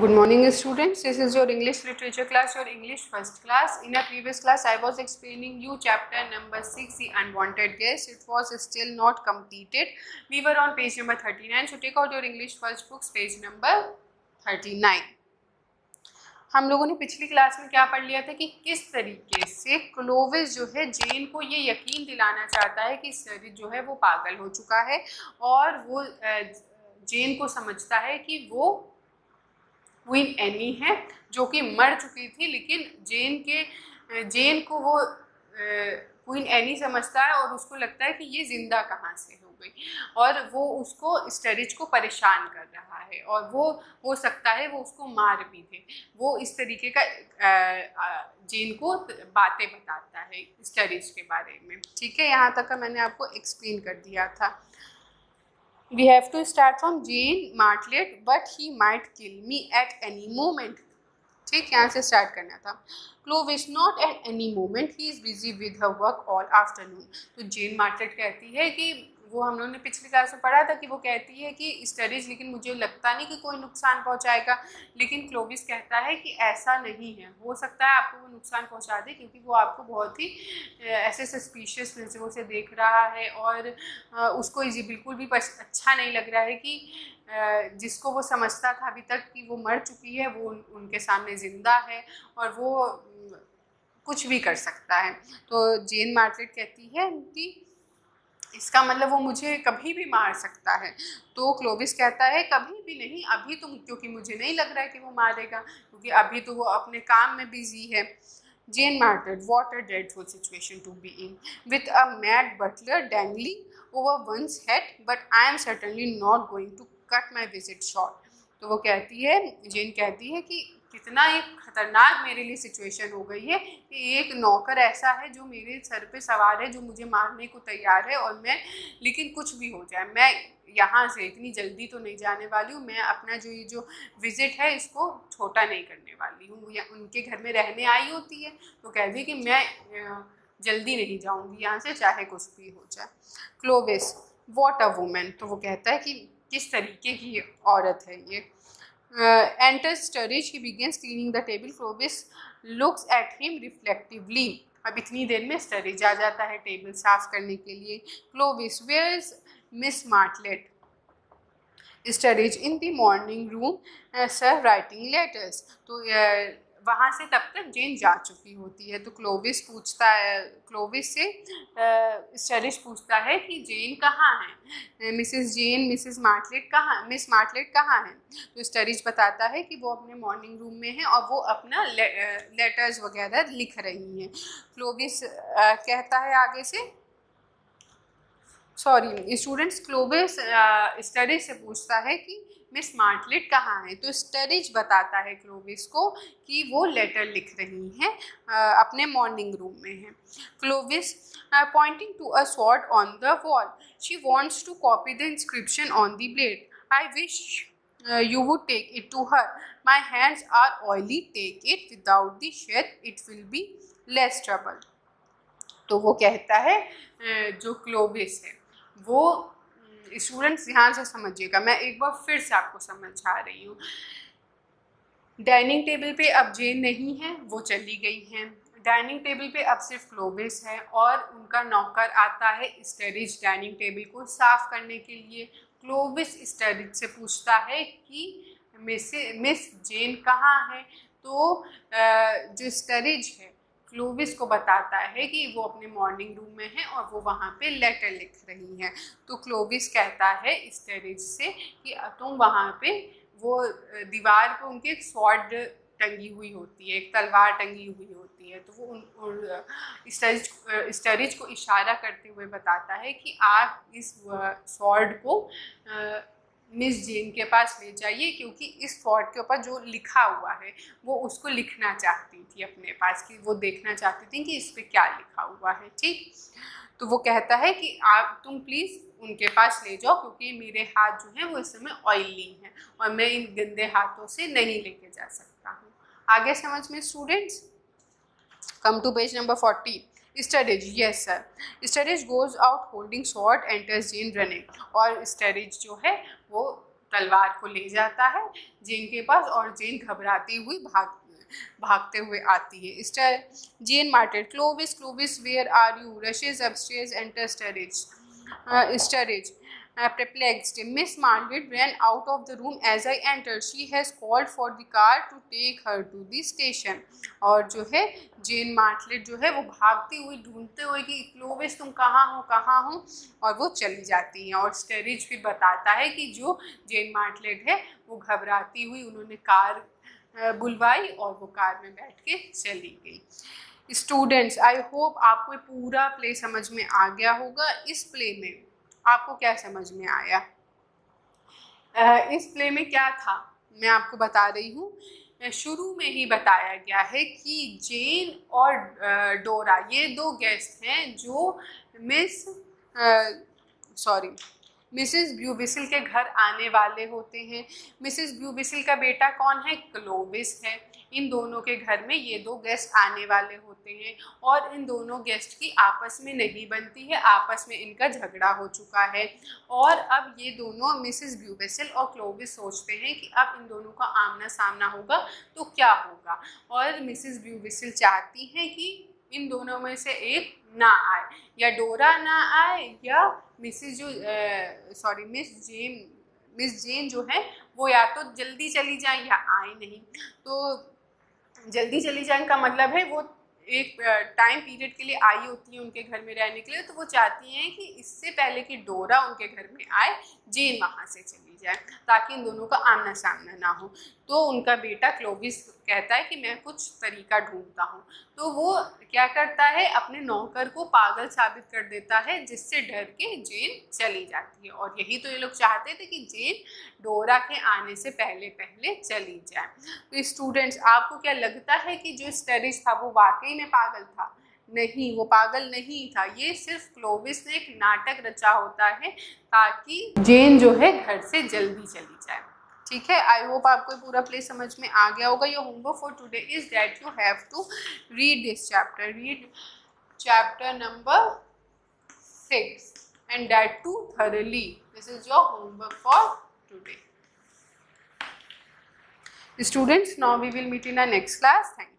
Good morning students, this is your English literature class, your English first class. In a previous class I was explaining you chapter number 6, the unwanted guest. It was still not completed. We were on page number 39, so take out your English first books, page number 39. हम लोगों ने पिछली class में क्या पढ़ लिया था कि किस तरीके से क्लोविस जो है जेन को ये यकीन दिलाना चाहता है कि स्टरीज जो है वो पागल हो चुका है और वो जेन को समझता है कि वो क्वीन एनी है जो कि मर चुकी थी, लेकिन जेन को वो क्वीन एनी समझता है और उसको लगता है कि ये जिंदा कहाँ से हो गई और वो उसको स्टरीज को परेशान कर रहा है और वो हो सकता है वो उसको मार भी दे। वो इस तरीके का जेन को बातें बताता है स्टरीज के बारे में। ठीक है, यहाँ तक का मैंने आपको एक्सप्लेन कर दिया था। We have to start from Jean Martlet, but he might kill me at any moment. ठीक, यहाँ से स्टार्ट करना था। Clovis not at any moment, he is busy with her work all afternoon. तो जेन मार्टलेट कहती है कि वो हम लोगों ने पिछली क्लास में पढ़ा था कि वो कहती है कि स्टरीज लेकिन मुझे लगता नहीं कि कोई नुकसान पहुंचाएगा, लेकिन क्लोविस कहता है कि ऐसा नहीं है, हो सकता है आपको वो नुकसान पहुंचा दे क्योंकि वो आपको बहुत ही ऐसे सस्पिशियस नज़रों से देख रहा है और उसको ये बिल्कुल भी अच्छा नहीं लग रहा है कि जिसको वो समझता था अभी तक कि वो मर चुकी है वो उनके सामने ज़िंदा है और वो कुछ भी कर सकता है। तो जेन मार्टलेट कहती है कि इसका मतलब वो मुझे कभी भी मार सकता है। तो क्लोविस कहता है कभी भी नहीं, अभी तो क्योंकि मुझे नहीं लग रहा है कि वो मारेगा क्योंकि अभी तो वो अपने काम में बिजी है। जेन मार्टलेट, what a dreadful situation to be in, with a mad butler dangling over one's head, but I am certainly not going to cut my visit short. तो वो कहती है, जेन कहती है कि कितना एक खतरनाक मेरे लिए सिचुएशन हो गई है कि एक नौकर ऐसा है जो मेरे सर पे सवार है, जो मुझे मारने को तैयार है और मैं, लेकिन कुछ भी हो जाए मैं यहाँ से इतनी जल्दी तो नहीं जाने वाली हूँ। मैं अपना जो विजिट है इसको छोटा नहीं करने वाली हूँ। उनके घर में रहने आई होती है तो कहती है कि मैं जल्दी नहीं जाऊँगी यहाँ से चाहे कुछ भी हो जाए। क्लोविस, वॉट अ वुमेन, तो वो कहता है कि किस तरीके की औरत है ये। Enters Sturridge, he begins cleaning the table. Clovis looks at him reflectively. अब इतनी देर में स्टरीज आ जाता है टेबल साफ करने के लिए। Clovis, where is Miss Martlet? Sturges, in the morning room sir writing letters. तो वहाँ से तब तक जेन जा चुकी होती है। तो क्लोविस से स्टरीज पूछता है कि जेन कहाँ है, मिस मार्टलेट कहाँ है। तो स्टरीज बताता है कि वो अपने मॉर्निंग रूम में है और वो अपना लेटर्स वगैरह लिख रही हैं। क्लोविस कहता है आगे से, स्टूडेंट्स, क्लोविस स्टरीज से पूछता है कि मिस मार्टलेट कहाँ है। तो स्टरीज बताता है क्लोविस को कि वो लेटर लिख रही हैं, अपने मॉर्निंग रूम में है। Clovis, pointing to a sword on the wall, she wants to copy the inscription on the blade, I wish you would take it to her, my hands are oily, take it without the shed, it will be less trouble. तो वो कहता है, जो Clovis है वो, students ध्यान से समझिएगा, मैं एक बार फिर से आपको समझा रही हूँ। डाइनिंग टेबल पे अब जेन नहीं है, वो चली गई हैं। डाइनिंग टेबल पे अब सिर्फ क्लोविस है और उनका नौकर आता है स्टरीज डाइनिंग टेबल को साफ करने के लिए। क्लोविस स्टरीज से पूछता है कि मिस जेन कहाँ है। तो जो स्टरीज है क्लोविस को बताता है कि वो अपने मॉर्निंग रूम में है और वो वहाँ पे लेटर लिख रही हैं। तो क्लोविस कहता है स्टरीज से कि तुम वहाँ पे, वो दीवार पे उनकी एक स्वॉर्ड टंगी हुई होती है, एक तलवार टंगी हुई होती है। तो वो स्टरीज को इशारा करते हुए बताता है कि आप इस स्वॉर्ड को मिस जेन के पास ले जाइए, क्योंकि इस स्वॉर्ड के ऊपर जो लिखा हुआ है वो उसको लिखना चाहती थी अपने पास, कि वो देखना चाहती थी कि इस पे क्या लिखा हुआ है। ठीक, तो वो कहता है कि आप तुम प्लीज़ उनके पास ले जाओ क्योंकि मेरे हाथ जो हैं वो इस समय ऑयली हैं और मैं इन गंदे हाथों से नहीं लेके जा सकता हूँ। आगे समझ में students, come to page number 40। Sturges, yes sir. Sturges goes out holding sword, enters Jane running. और स्टरीज जो है वो तलवार को ले जाता है जेन के पास और जेन घबराती हुई भागते हुए आती है। Jane Martlet Clovis, Clovis where are you, rushes upstairs, enter Sturges, perplexed. Miss Margaret ran out of the room as I entered. She has called for the car to take her to the station. और जो है जेन मार्टलेट जो है वो भागती हुई ढूंढते हुए कि क्लोविस तुम कहाँ हो, और वो चली जाती हैं। और स्टेरिज फिर बताता है कि जो जेन मार्टलेट है वो घबराती हुई उन्होंने कार बुलवाई और वो कार में बैठ के चली गई। स्टूडेंट्स, आई होप आपको पूरा प्ले समझ में आ गया होगा। इस प्ले में आपको क्या समझ में आया? इस प्ले में क्या था मैं आपको बता रही हूँ। शुरू में ही बताया गया है कि जेन और डोरा ये दो गेस्ट हैं जो मिसेस ब्यूविसिल के घर आने वाले होते हैं। मिसेस ब्यूविसिल का बेटा कौन है? क्लोविस है। इन दोनों के घर में ये दो गेस्ट आने वाले होते हैं और इन दोनों गेस्ट की आपस में नहीं बनती है, आपस में इनका झगड़ा हो चुका है। और अब ये दोनों मिसेस ब्यूविसिल और क्लोविस सोचते हैं कि अब इन दोनों का आमना सामना होगा तो क्या होगा। और मिसेस ब्यूविसिल चाहती हैं कि इन दोनों में से एक ना आए, या डोरा ना आए या मिस जेन जो है वो या तो जल्दी चली जाए या आए नहीं। तो जल्दी चली जाने का मतलब है वो एक टाइम पीरियड के लिए आई होती है उनके घर में रहने के लिए, तो वो चाहती हैं कि इससे पहले कि डोरा उनके घर में आए जेन वहाँ से चली जाए ताकि इन दोनों का आमना सामना ना हो। तो उनका बेटा क्लोविस कहता है कि मैं कुछ तरीका ढूंढता हूँ। तो वो क्या करता है, अपने नौकर को पागल साबित कर देता है जिससे डर के जेन चली जाती है। और यही तो ये लोग चाहते थे कि जेन डोरा के आने से पहले पहले चली जाए। तो स्टूडेंट्स, आपको क्या लगता है कि जो स्टेरिज था वो वाकई में पागल था? नहीं, वो पागल नहीं था। ये सिर्फ क्लोविस ने एक नाटक रचा होता है ताकि जेन जो है घर से जल्दी चली जाए। ठीक है, आई होप आपको पूरा प्ले समझ में आ गया होगा। Your homework for today is that you have to read this chapter, read chapter number 6 and that too thoroughly. This is your homework for today. Students, now we will meet in our next class. Thank you.